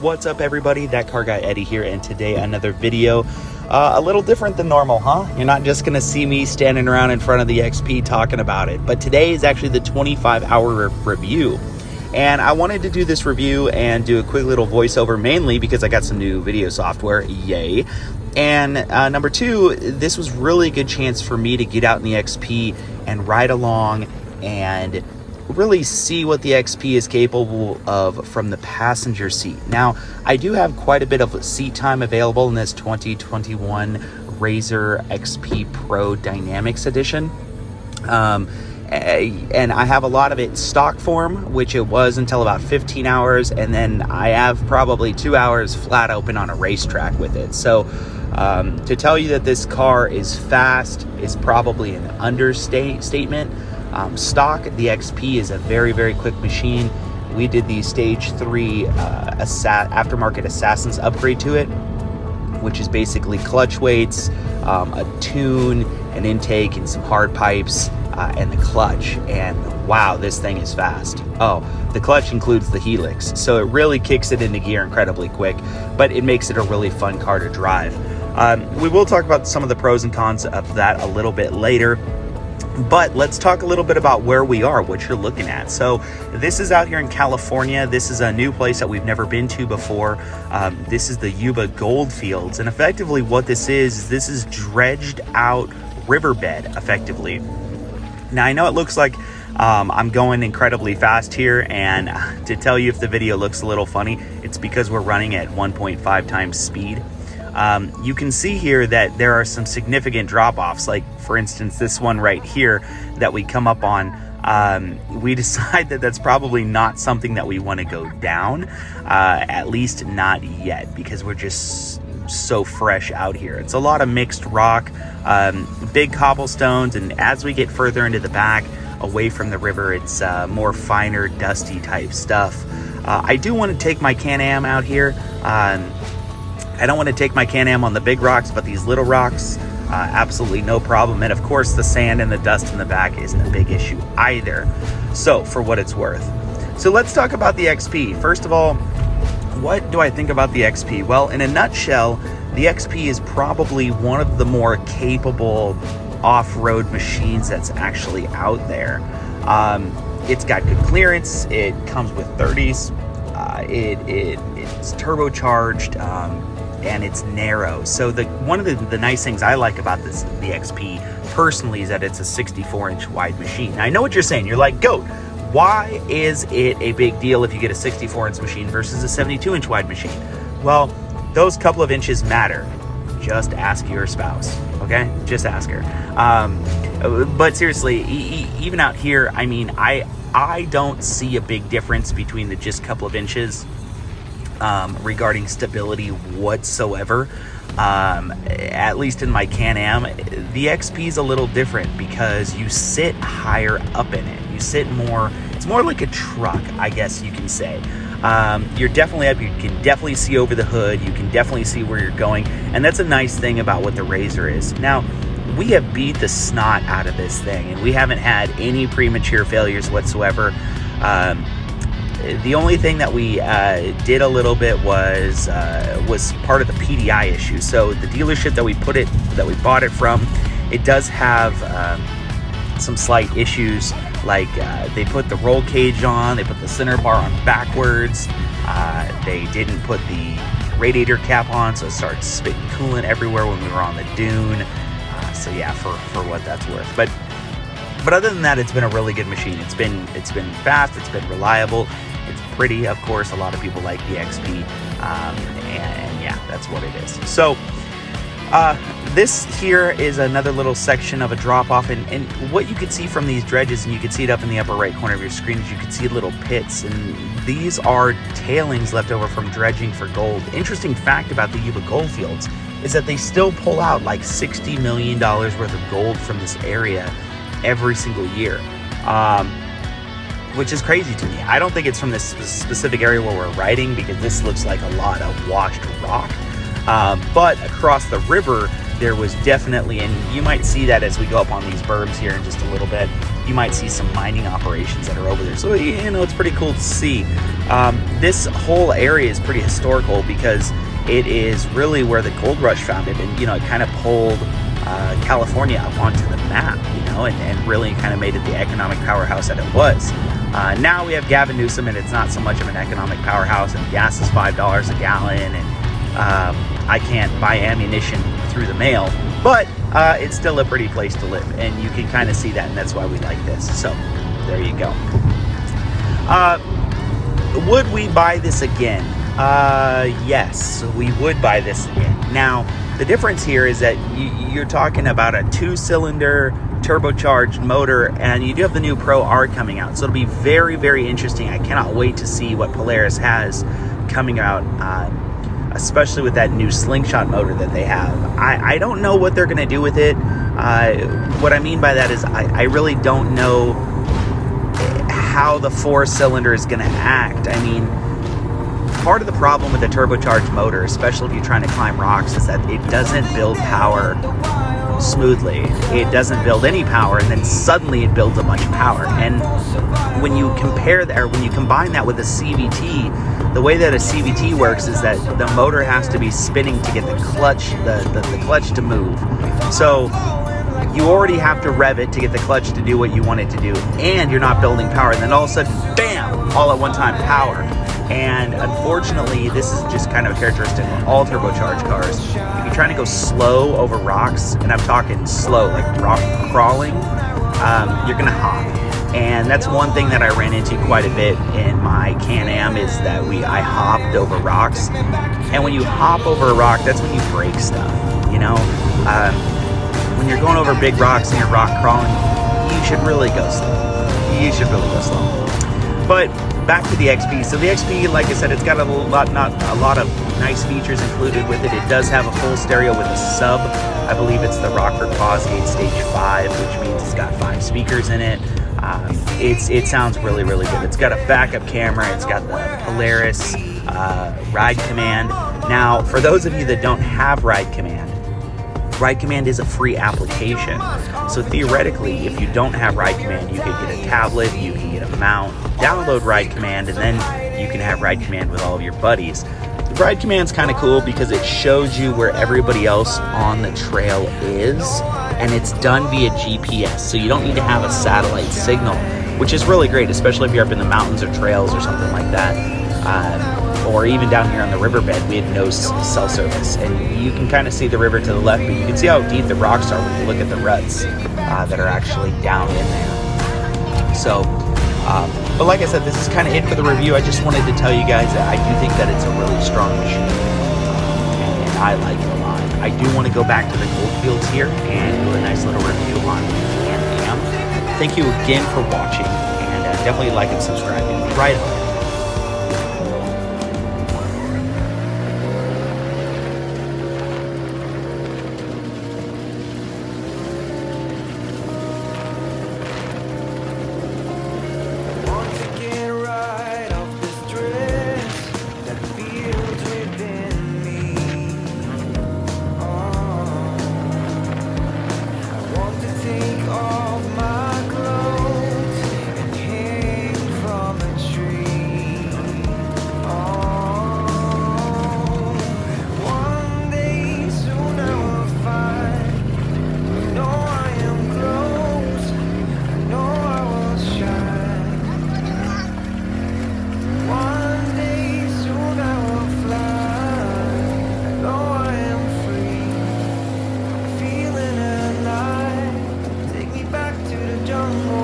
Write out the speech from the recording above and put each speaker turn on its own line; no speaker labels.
What's up, everybody? That car guy Eddie here, and today another video a little different than normal, huh? You're not just gonna see me standing around in front of the XP talking about it, but today is actually the 25-hour review. And I wanted to do this review and do a quick little voiceover, mainly because I got some new video software, yay. And number two, this was really a good chance for me to get out in the XP and ride along and really see what the XP is capable of from the passenger seat. Now, I do have quite a bit of seat time available in this 2021 Rzr XP Pro Dynamics Edition. And I have a lot of it stock form, which it was until about 15 hours, and then I have probably 2 hours flat open on a racetrack with it. So to tell you that this car is fast is probably an understatement. Stock, the XP is a very, very quick machine. We did the stage 3 aftermarket Assassins upgrade to it, which is basically clutch weights, a tune, an intake, and some hard pipes, and the clutch. And wow, this thing is fast. Oh, the clutch includes the helix, so it really kicks it into gear incredibly quick, but it makes it a really fun car to drive. We will talk about some of the pros and cons of that a little bit later. But let's talk a little bit about where we are, what you're looking at. So this is out here in California. This is a new place that we've never been to before. This is the Yuba Goldfields. And effectively what this is dredged out riverbed, effectively. Now, I know it looks like I'm going incredibly fast here. And to tell you if the video looks a little funny, it's because we're running at 1.5 times speed. You can see here that there are some significant drop-offs, like for instance this one right here that we come up on. We decide that that's probably not something that we want to go down, at least not yet, because we're just so fresh out here. It's a lot of mixed rock, big cobblestones, and as we get further into the back away from the river, it's more finer, dusty type stuff. I do want to take my Can-Am out here. I don't want to take my Can-Am on the big rocks, but these little rocks, absolutely no problem. And of course, the sand and the dust in the back isn't a big issue either. So, for what it's worth. So let's talk about the XP. First of all, what do I think about the XP? Well, in a nutshell, the XP is probably one of the more capable off-road machines that's actually out there. It's got good clearance. It comes with 30s. It's turbocharged. And it's narrow. So one of the nice things I like about the XP personally is that it's a 64-inch wide machine. Now, I know what you're saying. You're like, GOAT, why is it a big deal if you get a 64-inch machine versus a 72-inch wide machine? Well, those couple of inches matter. Just ask your spouse, okay? Just ask her. But seriously, even out here, I mean, I don't see a big difference between the just couple of inches regarding stability whatsoever. At least in my Can-Am, the XP is a little different because you sit higher up in it. You sit more, it's more like a truck, I guess you can say. You're definitely up, you can definitely see over the hood, you can definitely see where you're going, and that's a nice thing about what the Rzr is. Now, we have beat the snot out of this thing, and we haven't had any premature failures whatsoever. The only thing that we did a little bit was part of the PDI issue. So the dealership that we bought it from, it does have some slight issues. Like they put the roll cage on, they put the center bar on backwards. They didn't put the radiator cap on, so it started spitting coolant everywhere when we were on the dune. So yeah, for what that's worth. But other than that, it's been a really good machine. It's been fast, it's been reliable, it's pretty. Of course, a lot of people like the XP, and yeah, that's what it is. So this here is another little section of a drop-off, and what you can see from these dredges, and you can see it up in the upper right corner of your screen, is you can see little pits, and these are tailings left over from dredging for gold. Interesting fact about the Yuba Goldfields is that they still pull out like $60 million worth of gold from this area every single year, which is crazy to me. I don't think it's from this specific area where we're riding, because this looks like a lot of washed rock, but across the river there was definitely, and you might see that as we go up on these berms here in just a little bit, you might see some mining operations that are over there. So, you know, it's pretty cool to see. This whole area is pretty historical because it is really where the gold rush founded, and, you know, it kind of pulled California up onto the map, you know, and really kind of made it the economic powerhouse that it was. Now we have Gavin Newsom, and it's not so much of an economic powerhouse, and gas is $5 a gallon, and I can't buy ammunition through the mail, but it's still a pretty place to live, and you can kind of see that, and that's why we like this. So there you go. Would we buy this again? Yes, we would buy this again. Now, the difference here is that you're talking about a 2-cylinder turbocharged motor, and you do have the new Pro R coming out, so it'll be very, very interesting. I cannot wait to see what Polaris has coming out, especially with that new slingshot motor that they have. I don't know what they're going to do with it. What I mean by that is I really don't know how the 4-cylinder is going to act. I mean, part of the problem with a turbocharged motor, especially if you're trying to climb rocks, is that it doesn't build power smoothly. It doesn't build any power, and then suddenly it builds a bunch of power. And when you compare that, or when you combine that with a CVT, the way that a CVT works is that the motor has to be spinning to get the clutch, the clutch to move. So you already have to rev it to get the clutch to do what you want it to do, and you're not building power. And then all of a sudden, bam, all at one time, power. And unfortunately, this is just kind of a characteristic of all turbocharged cars. If you're trying to go slow over rocks, and I'm talking slow, like rock crawling, you're gonna hop. And that's one thing that I ran into quite a bit in my Can-Am, is that I hopped over rocks. And when you hop over a rock, that's when you break stuff, you know? When you're going over big rocks and you're rock crawling, you should really go slow. You should really go slow. But back to the XP. So the XP, like I said, it's got a lot of nice features included with it. It does have a full stereo with a sub. I believe it's the Rockford Fosgate Stage 5, which means it's got 5 speakers in it. It sounds really, really good. It's got a backup camera. It's got the Polaris Ride Command. Now, for those of you that don't have Ride Command is a free application. So theoretically, if you don't have Ride Command, you could get a tablet, you can get a mount, download Ride Command, and then you can have Ride Command with all of your buddies. Ride Command's kind of cool because it shows you where everybody else on the trail is, and it's done via GPS, so you don't need to have a satellite signal, which is really great, especially if you're up in the mountains or trails or something like that. Or even down here on the riverbed, we had no cell service, and you can kind of see the river to the left, but you can see how deep the rocks are when you look at the ruts that are actually down in there. So, but like I said, this is kind of it for the review. I just wanted to tell you guys that I do think that it's a really strong machine, and I like it a lot. I do want to go back to the Goldfields here and do a nice little review on Can-Am. Thank you again for watching, and definitely like and subscribe. And be right on.
Jungle.